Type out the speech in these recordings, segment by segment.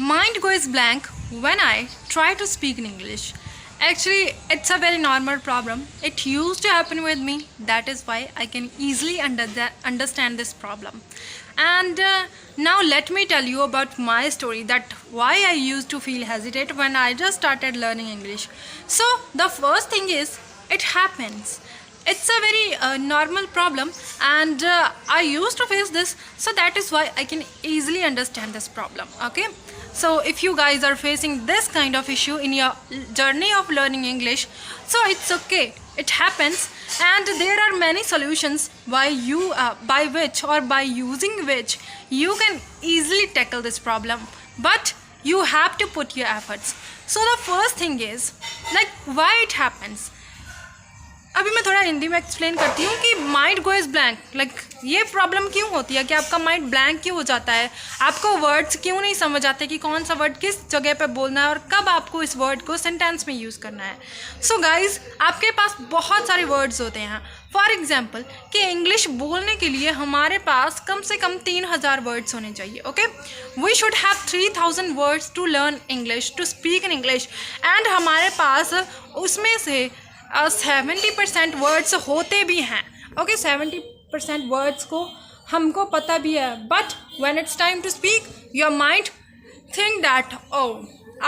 Mind goes blank when I try to speak in English. Actually, it's a very normal problem. It used to happen with me. That is why I can easily understand this problem. And now let me tell you about my story, that why I used to feel hesitate when I just started learning English. So the first thing is, it happens. It's a very normal problem, and I used to face this, so that is why I can easily understand this problem. Okay, so if you guys are facing this kind of issue in your journey of learning English, so it's okay, it happens, and there are many solutions by which or by using which you can easily tackle this problem, but you have to put your efforts. So the first thing is, like, why it happens. अभी मैं थोड़ा हिंदी में explain करती हूँ कि mind goes blank, like ये problem क्यों होती है कि आपका माइंड ब्लैंक क्यों हो जाता है, आपको वर्ड्स क्यों नहीं समझ आते कि कौन सा वर्ड किस जगह पे बोलना है और कब आपको इस वर्ड को सेंटेंस में यूज़ करना है. सो गाइज, आपके पास बहुत सारे वर्ड्स होते हैं. फॉर एग्जाम्पल कि इंग्लिश बोलने के लिए हमारे पास कम से कम 3000 वर्ड्स होने चाहिए. Okay, we should have 3000 words to learn English, to speak in English, and हमारे पास उसमें से 70% वर्ड्स होते भी हैं. ओके, 70% वर्ड्स को हमको पता भी है, but when it's time to speak your mind think that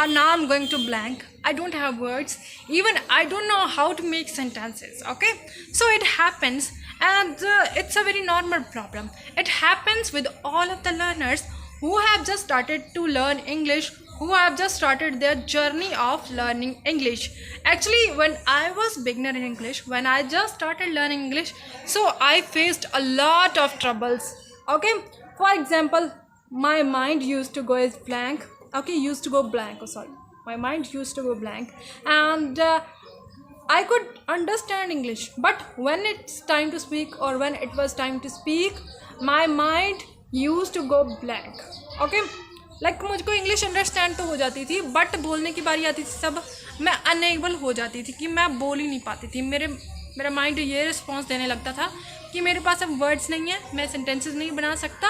now I'm going to blank, I don't have words, even I don't know how to make sentences. Okay, so it happens, and it's a very normal problem. It happens with all of the learners who have just started to learn English, who have just started their journey of learning English. Actually, when I was beginner in English, when I just started learning English, so I faced a lot of troubles. Okay, for example, my mind used to go as blank. Okay, used to go blank. Oh, sorry, my mind used to go blank, and I could understand English, but when it's time to speak, or when it was time to speak, my mind used to go blank. Okay, like मुझको English understand तो हो जाती थी, but बोलने की बारी आती थी सब मैं अनेबल हो जाती थी कि मैं बोल ही नहीं पाती थी. मेरा माइंड ये रिस्पॉन्स देने लगता था कि मेरे पास अब वर्ड्स नहीं है, मैं सेंटेंसेस नहीं बना सकता,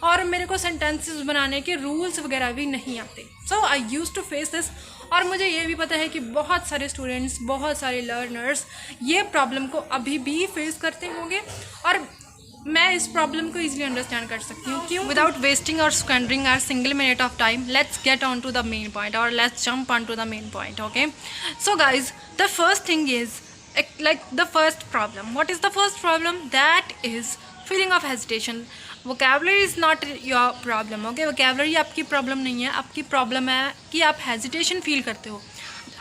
और मेरे को सेंटेंसेस बनाने के रूल्स वगैरह भी नहीं आते. सो आई यूज़ टू फेस दिस, और मुझे ये भी पता है कि बहुत सारे स्टूडेंट्स, बहुत सारे लर्नर्स ये प्रॉब्लम को अभी भी फेस करते होंगे, और मैं इस प्रॉब्लम को इजीली अंडरस्टैंड कर सकती हूँ. क्यों? विदाउट वेस्टिंग और squandering our single minute of time, let's get on to the main point, और let's jump on to the main point. Okay, so guys, the first thing is, like, the first problem. What is the first problem? That is feeling of hesitation. Vocabulary is not your problem. Okay, vocabulary आपकी problem नहीं है, आपकी problem है कि आप hesitation feel करते हो.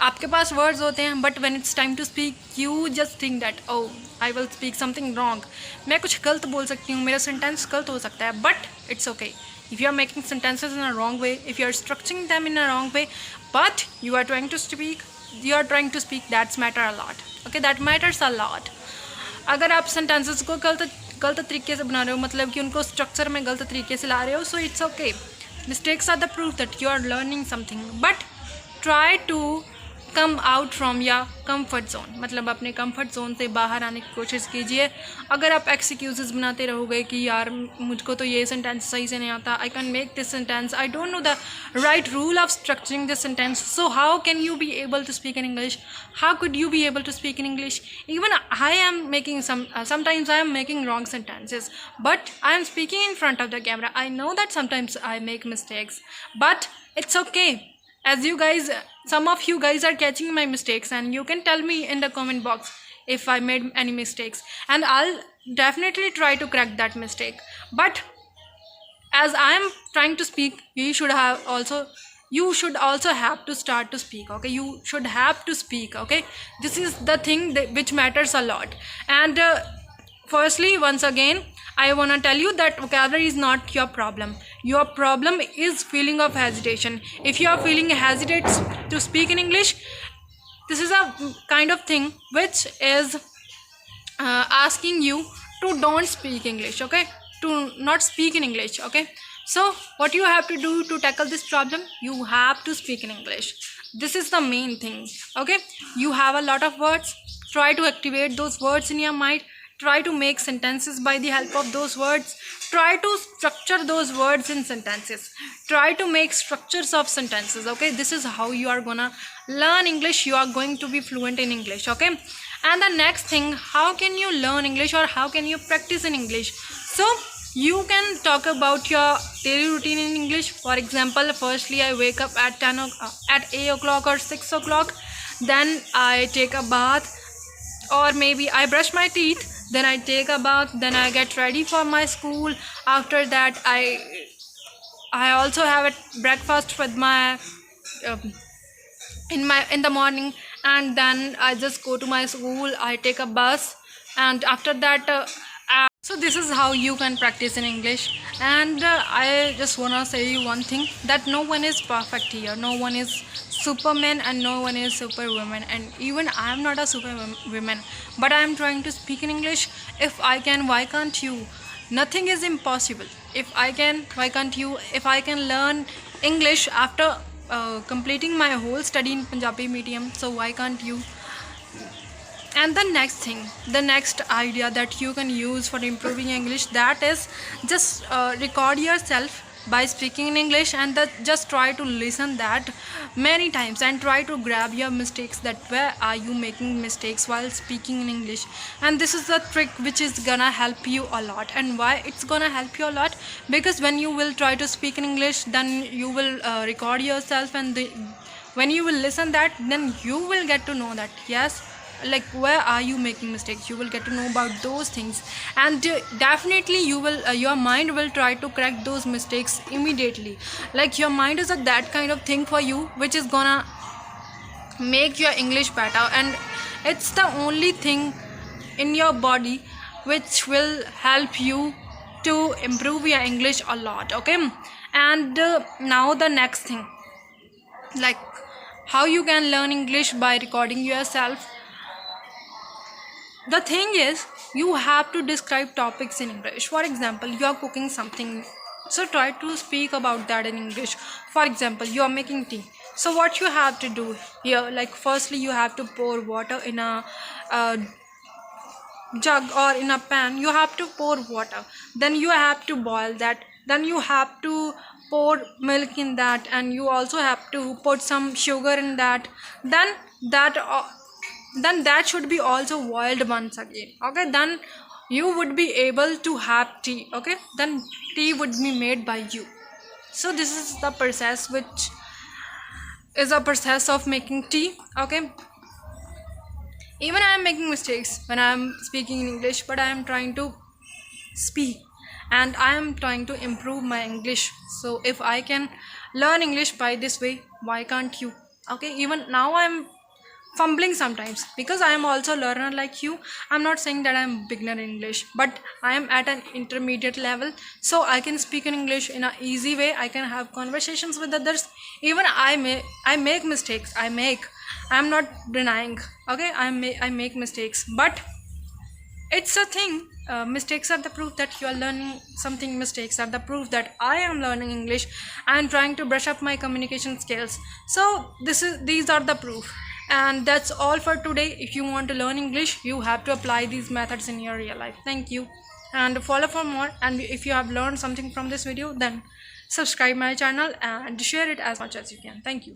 आपके पास वर्ड्स होते हैं, but when it's time to speak you just think that I will speak something wrong, मैं कुछ गलत बोल सकती हूँ, मेरा सेंटेंस गलत हो सकता है, but it's okay. If you are making sentences in a wrong way, if you are structuring them in a wrong way, but you are trying to speak, that's matter a lot. Okay, that matters a lot. अगर आप sentences को गलत तरीके से बना रहे हो, मतलब कि उनको स्ट्रक्चर में गलत तरीके से ला रहे हो, so it's okay. Mistakes are the proof that you are learning something, but try to come out from your comfort zone, मतलब अपने कम्फर्ट जोन से बाहर आने की कोशिश कीजिए. अगर आप एक्सक्यूजेस बनाते रहोगे कि यार मुझको तो ये सेंटेंस सही से नहीं आता, I can make this sentence, I don't know the right rule of structuring this sentence, so how can you be able to speak in English, how could you be able to speak in English. Even I am making sometimes I am making wrong sentences, but I am speaking in front of the camera. I know that sometimes I make mistakes, but it's okay. As you guys, some of you guys are catching my mistakes, and you can tell me in the comment box if I made any mistakes, and I'll definitely try to correct that mistake. But as I am trying to speak, you should also have to start to speak. Okay, you should have to speak. Okay, this is the thing which matters a lot. And firstly, once again, I want to tell you that vocabulary is not your problem. Your problem is feeling of hesitation. If you are feeling hesitate to speak in English, this is a kind of thing which is asking you to don't speak English. Okay, to not speak in English. Okay, so what you have to do to tackle this problem, you have to speak in English. This is the main thing. Okay, you have a lot of words, try to activate those words in your mind, try to make sentences by the help of those words. Try to structure those words in sentences. Try to make structures of sentences. Okay, this is how you are gonna learn English. You are going to be fluent in English. Okay, and the next thing, how can you learn English or how can you practice in English? So you can talk about your daily routine in English. For example, firstly I wake up at 8 o'clock or 6 o'clock. Then I take a bath, or maybe I brush my teeth, then I take a bath, then I get ready for my school. After that I also have a breakfast with my um, in the morning, and then I just go to my school. I take a bus, and after that so this is how you can practice in English. And I just wanna say you one thing, that no one is perfect here. No one is Superman and no one is Superwoman, and even I am not a Superwoman, but I am trying to speak in English. If I can, why can't you? Nothing is impossible. If I can, why can't you? If I can learn English after completing my whole study in Punjabi medium, so why can't you? And the next thing, the next idea that you can use for improving English, that is just record yourself by speaking in English, and just try to listen that many times and try to grab your mistakes, that where are you making mistakes while speaking in English. And this is the trick which is gonna help you a lot. And why it's gonna help you a lot? Because when you will try to speak in English, then you will record yourself, and when you will listen that, then you will get to know that yes, like where are you making mistakes. You will get to know about those things, and definitely you will your mind will try to correct those mistakes immediately. Like your mind is that kind of thing for you, which is gonna make your English better, and it's the only thing in your body which will help you to improve your English a lot. Okay, and now the next thing, like how you can learn English by recording yourself. The thing is, you have to describe topics in English. For example, you are cooking something, so try to speak about that in English. For example, you are making tea, so what you have to do here, like firstly you have to pour water in a jug or in a pan. You have to pour water, then you have to boil that, then you have to pour milk in that, and you also have to put some sugar in that. Then that should be also boiled once again. Okay, then you would be able to have tea. Okay, then tea would be made by you. So this is the process, which is a process of making tea. Okay, even I am making mistakes when I am speaking in English, but I am trying to speak and I am trying to improve my English. So if I can learn English by this way, why can't you? Okay, even now I am fumbling sometimes, because I am also learner like you. I'm not saying that I'm beginner in English, but I am at an intermediate level, so I can speak in English in an easy way. I can have conversations with others. Even I make mistakes. I'm not denying. Okay, I make mistakes, but it's a thing. Mistakes are the proof that you are learning something. Mistakes are the proof that I am learning English. I am trying to brush up my communication skills. So these are the proof. And that's all for today. If you want to learn English, you have to apply these methods in your real life. Thank you, and follow for more. And if you have learned something from this video, then subscribe my channel and share it as much as you can. Thank you.